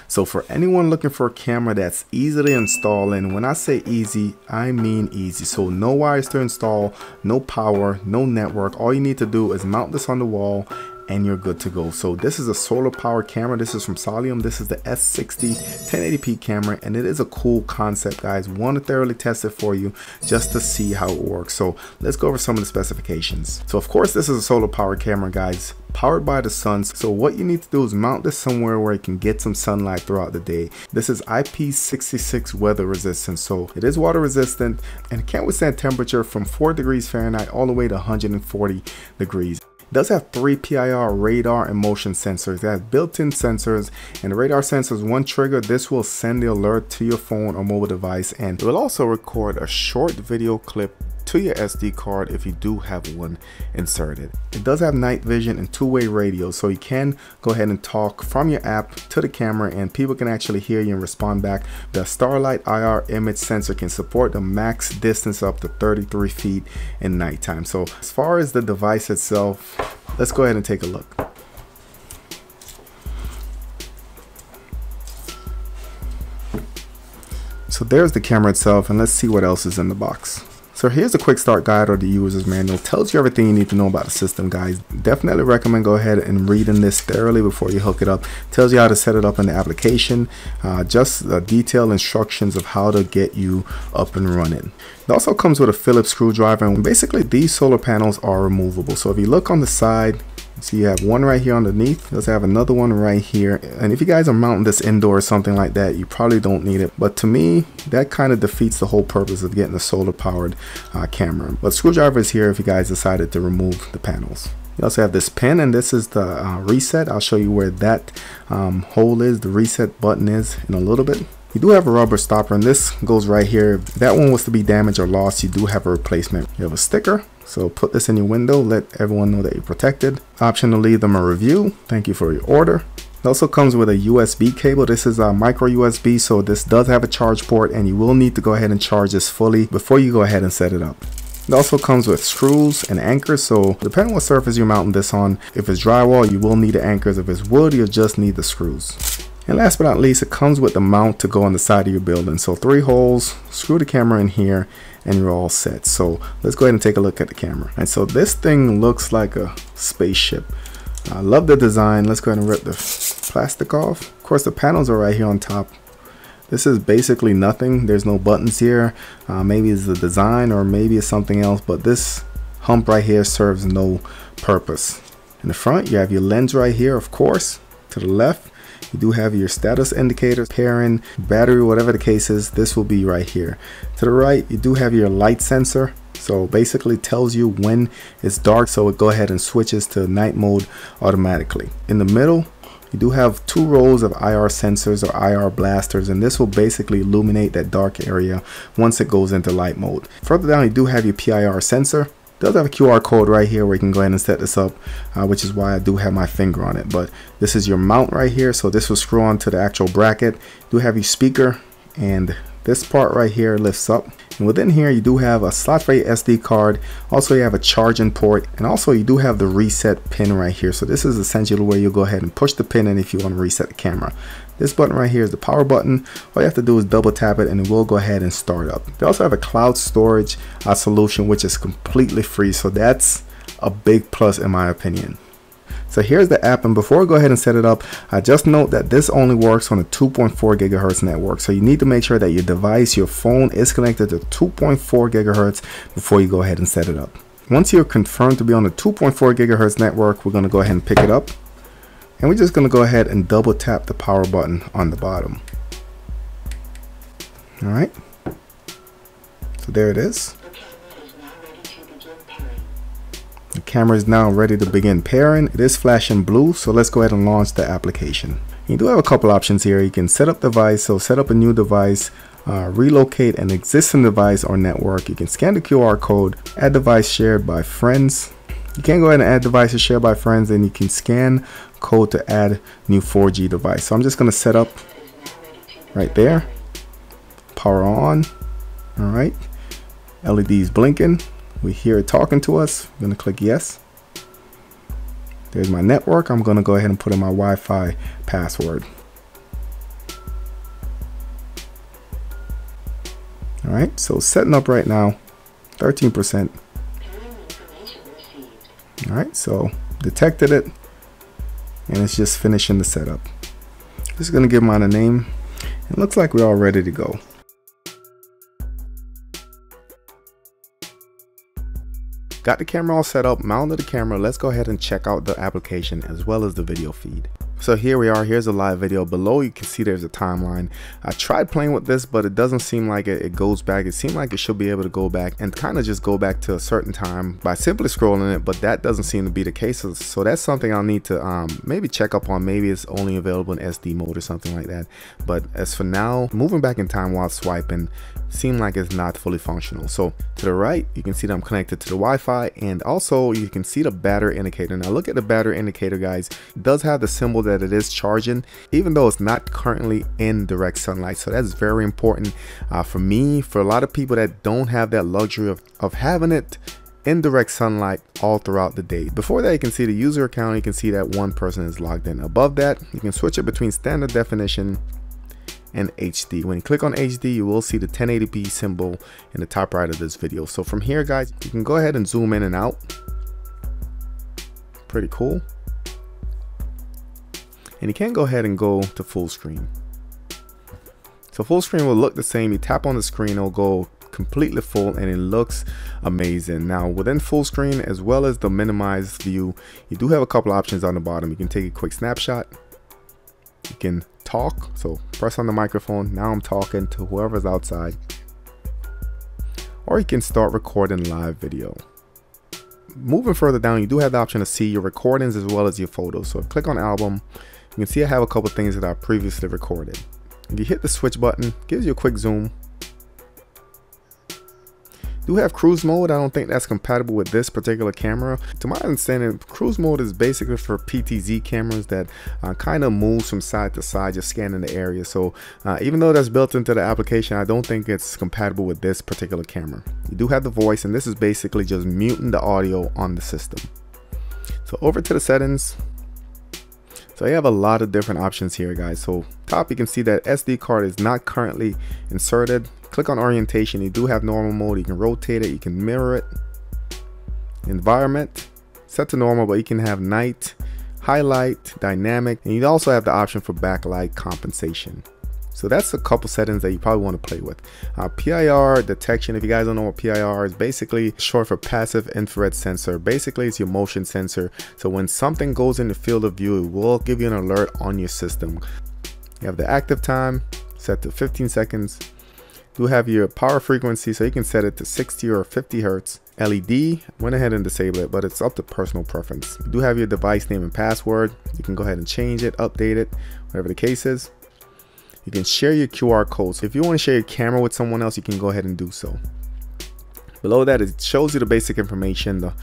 So for anyone looking for a camera that's easy to install, and when I say easy, I mean easy. So no wires to install, no power, no network. All you need to do is mount this on the wall and you're good to go. So this is a solar power camera. This is from Soliom. This is the S60 1080p camera, and it is a cool concept, guys. Want to thoroughly test it for you just to see how it works. So let's go over some of the specifications. So of course, this is a solar power camera, guys, powered by the sun. So what you need to do is mount this somewhere where it can get some sunlight throughout the day. This is IP66 weather resistant, so it is water resistant and it can withstand temperature from 4 degrees Fahrenheit all the way to 140 degrees. It does have 3 PIR radar and motion sensors. It has built-in sensors, and the radar sensors, one trigger, this will send the alert to your phone or mobile device, and it will also record a short video clip to your SD card if you do have one inserted. It does have night vision and two-way radio, so you can go ahead and talk from your app to the camera and people can actually hear you and respond back. The Starlight IR image sensor can support the max distance up to 33 feet in nighttime. So as far as the device itself, let's go ahead and take a look. So there's the camera itself, and let's see what else is in the box. So here's a quick start guide or the user's manual. It tells you everything you need to know about the system, guys. Definitely recommend go ahead and reading this thoroughly before you hook it up. It tells you how to set it up in the application, just detailed instructions of how to get you up and running. It also comes with a Phillips screwdriver, and basically these solar panels are removable. So if you look on the side, so you have one right here underneath. You'll have another one right here. And if you guys are mounting this indoor or something like that, you probably don't need it. But to me, that kind of defeats the whole purpose of getting a solar powered camera. But screwdriver is here if you guys decided to remove the panels. You also have this pin, and this is the reset. I'll show you where that hole is, the reset button is, in a little bit. You do have a rubber stopper, and this goes right here. If that one was to be damaged or lost, you do have a replacement. You have a sticker. So put this in your window, let everyone know that you're protected. Option to leave them a review. Thank you for your order. It also comes with a USB cable. This is a micro USB, so this does have a charge port, and you will need to go ahead and charge this fully before you go ahead and set it up. It also comes with screws and anchors, so depending on what surface you're mounting this on, if it's drywall, you will need the anchors. If it's wood, you'll just need the screws. And last but not least, it comes with the mount to go on the side of your building. So 3 holes, screw the camera in here, and you're all set. So let's go ahead and take a look at the camera. And so this thing looks like a spaceship. I love the design. Let's go ahead and rip the plastic off. Of course, the panels are right here on top. This is basically nothing. There's no buttons here. Maybe it's the design or maybe it's something else, but this hump right here serves no purpose. In the front, you have your lens right here, of course. To the left, you do have your status indicators, pairing, battery, whatever the case is. This will be right here. To the right, you do have your light sensor. So basically tells you when it's dark, so it go ahead and switches to night mode automatically. In the middle, you do have 2 rows of IR sensors or IR blasters, and this will basically illuminate that dark area once it goes into light mode. Further down, you do have your PIR sensor. It does have a QR code right here where you can go ahead and set this up, which is why I do have my finger on it. But this is your mount right here, so this will screw on to the actual bracket. You do have your speaker, and this part right here lifts up, and within here you do have a slot for your SD card. Also you have a charging port, and also you do have the reset pin right here. So this is essentially where you'll go ahead and push the pin in if you want to reset the camera. This button right here is the power button. All you have to do is double tap it and it will go ahead and start up. They also have a cloud storage solution, which is completely free, so that's a big plus in my opinion. So here's the app, and before I go ahead and set it up, just note that this only works on a 2.4 gigahertz network. So you need to make sure that your device, your phone, is connected to 2.4 gigahertz before you go ahead and set it up. Once you're confirmed to be on the 2.4 gigahertz network, we're going to go ahead and pick it up. And we're just going to go ahead and double tap the power button on the bottom. All right. So there it is. The camera is now ready to begin pairing. It is flashing blue, so let's go ahead and launch the application. You do have a couple options here. You can set up device, so set up a new device, relocate an existing device or network. You can scan the QR code, add device shared by friends. You can go ahead and add devices shared by friends, and you can scan code to add new 4G device. So I'm just going to set up right there. Power on. All right. LEDs blinking. We hear it talking to us. I'm going to click yes. There's my network. I'm going to go ahead and put in my Wi-Fi password. All right, so setting up right now, 13%. All right, so detected it, and it's just finishing the setup. Just going to give mine a name. It looks like we're all ready to go. Got the camera all set up, mounted the camera. Let's go ahead and check out the application as well as the video feed. So here we are. Here's a live video. Below you can see there's a timeline. I tried playing with this, but it doesn't seem like it goes back. It seemed like it should be able to go back and kind of just go back to a certain time by simply scrolling it, but that doesn't seem to be the case. So that's something I'll need to maybe check up on. Maybe it's only available in SD mode or something like that. But as for now, moving back in time while swiping seemed like it's not fully functional. So to the right, you can see that I'm connected to the Wi-Fi, and also you can see the battery indicator. Now look at the battery indicator, guys. It does have the symbol that it is charging, even though it's not currently in direct sunlight. So that's very important for me, for a lot of people that don't have that luxury of having it in direct sunlight all throughout the day. Before that, you can see the user account. You can see that one person is logged in. Above that, you can switch it between standard definition and HD. When you click on HD, you will see the 1080p symbol in the top right of this video. So from here, guys, you can go ahead and zoom in and out. Pretty cool. And you can go ahead and go to full screen. So full screen will look the same. You tap on the screen, it'll go completely full, and it looks amazing. Now within full screen, as well as the minimized view, you do have a couple options on the bottom. You can take a quick snapshot. You can talk, so press on the microphone. Now I'm talking to whoever's outside. Or you can start recording live video. Moving further down, you do have the option to see your recordings as well as your photos. So click on album. You can see I have a couple things that I previously recorded. If you hit the switch button, it gives you a quick zoom. Do have cruise mode. I don't think that's compatible with this particular camera. To my understanding, cruise mode is basically for PTZ cameras that kind of moves from side to side, just scanning the area. So even though that's built into the application, I don't think it's compatible with this particular camera. You do have the voice, and this is basically just muting the audio on the system. So over to the settings. So you have a lot of different options here, guys. So top, you can see that SD card is not currently inserted. Click on orientation. You do have normal mode. You can rotate it. You can mirror it. Environment, set to normal, but you can have night, highlight, dynamic, and you also have the option for backlight compensation. So that's a couple settings that you probably want to play with. PIR detection, if you guys don't know what PIR is, basically short for passive infrared sensor. Basically, it's your motion sensor. So when something goes in the field of view, it will give you an alert on your system. You have the active time set to 15 seconds. You have your power frequency, so you can set it to 60 or 50 hertz. LED, went ahead and disable it, but it's up to personal preference. You do have your device name and password. You can go ahead and change it, update it, whatever the case is. You can share your QR code. So if you want to share your camera with someone else, you can go ahead and do so. Below that, it shows you the basic information, the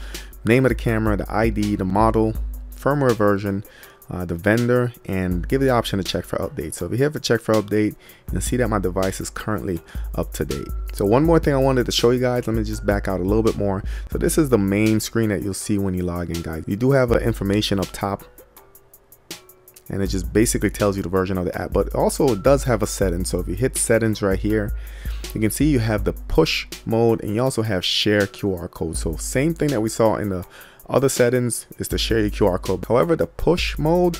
name of the camera, the ID, the model, firmware version, the vendor, and give you the option to check for updates. So if you have a check for update, you can see that my device is currently up to date. So one more thing I wanted to show you guys, let me just back out a little bit more. So this is the main screen that you'll see when you log in, guys. You do have information up top, and it just basically tells you the version of the app, but also it does have a setting. So if you hit settings right here, you can see you have the push mode, and you also have share QR code. So same thing that we saw in the other settings is to share your QR code. However, the push mode,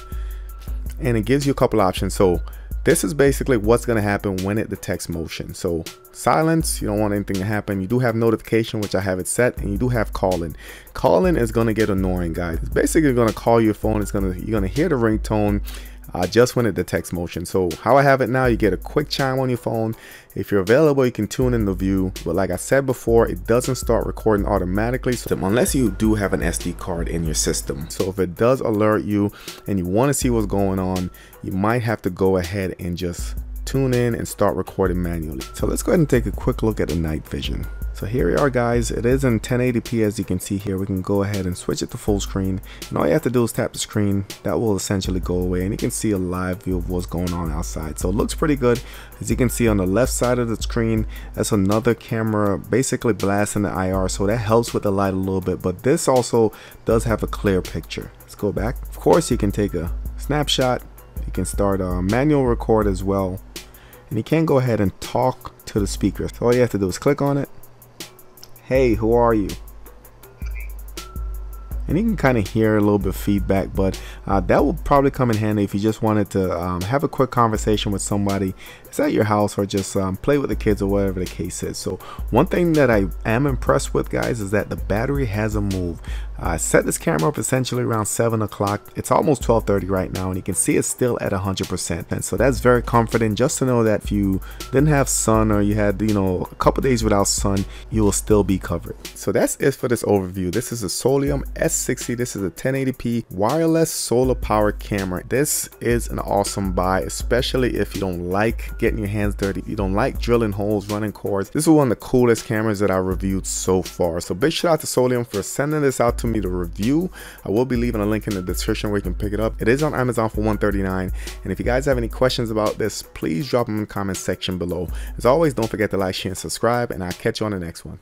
and it gives you a couple options. So this is basically what's going to happen when it detects motion. So silence, you don't want anything to happen. You do have notification, which I have it set, and you do have calling. Calling is going to get annoying, guys. It's basically going to call your phone. You're going to hear the ringtone just when it detects motion. So how I have it now, you get a quick chime on your phone. If you're available, you can tune in the view, but like I said before, it doesn't start recording automatically, so unless you do have an SD card in your system. So if it does alert you and you want to see what's going on, you might have to go ahead and just tune in and start recording manually. So let's go ahead and take a quick look at the night vision. So here we are, guys. It is in 1080p, as you can see here. We can go ahead and switch it to full screen, and all you have to do is tap the screen. That will essentially go away, and you can see a live view of what's going on outside. So it looks pretty good. As you can see on the left side of the screen, that's another camera basically blasting the IR, so that helps with the light a little bit, but this also does have a clear picture. Let's go back. Of course, you can take a snapshot. You can start a manual record as well, and you can go ahead and talk to the speaker. So all you have to do is click on it. Hey, who are you? And you can kind of hear a little bit of feedback, but that will probably come in handy if you just wanted to have a quick conversation with somebody. It's at your house, or just play with the kids, or whatever the case is. So one thing that I am impressed with, guys, is that the battery hasn't moved. I set this camera up essentially around 7 o'clock. It's almost 12:30 right now, and you can see it's still at 100%. And so that's very comforting, just to know that if you didn't have sun, or you had, a couple days without sun, you will still be covered. So that's it for this overview. This is a Soliom S60. This is a 1080p wireless solar powered camera. This is an awesome buy, especially if you don't like getting your hands dirty, you don't like drilling holes, running cords. This is one of the coolest cameras that I reviewed so far. So big shout out to Soliom for sending this out to me to review. I will be leaving a link in the description where you can pick it up. It is on Amazon for $139. And if you guys have any questions about this, please drop them in the comment section below. As always, don't forget to like, share, and subscribe, and I'll catch you on the next one.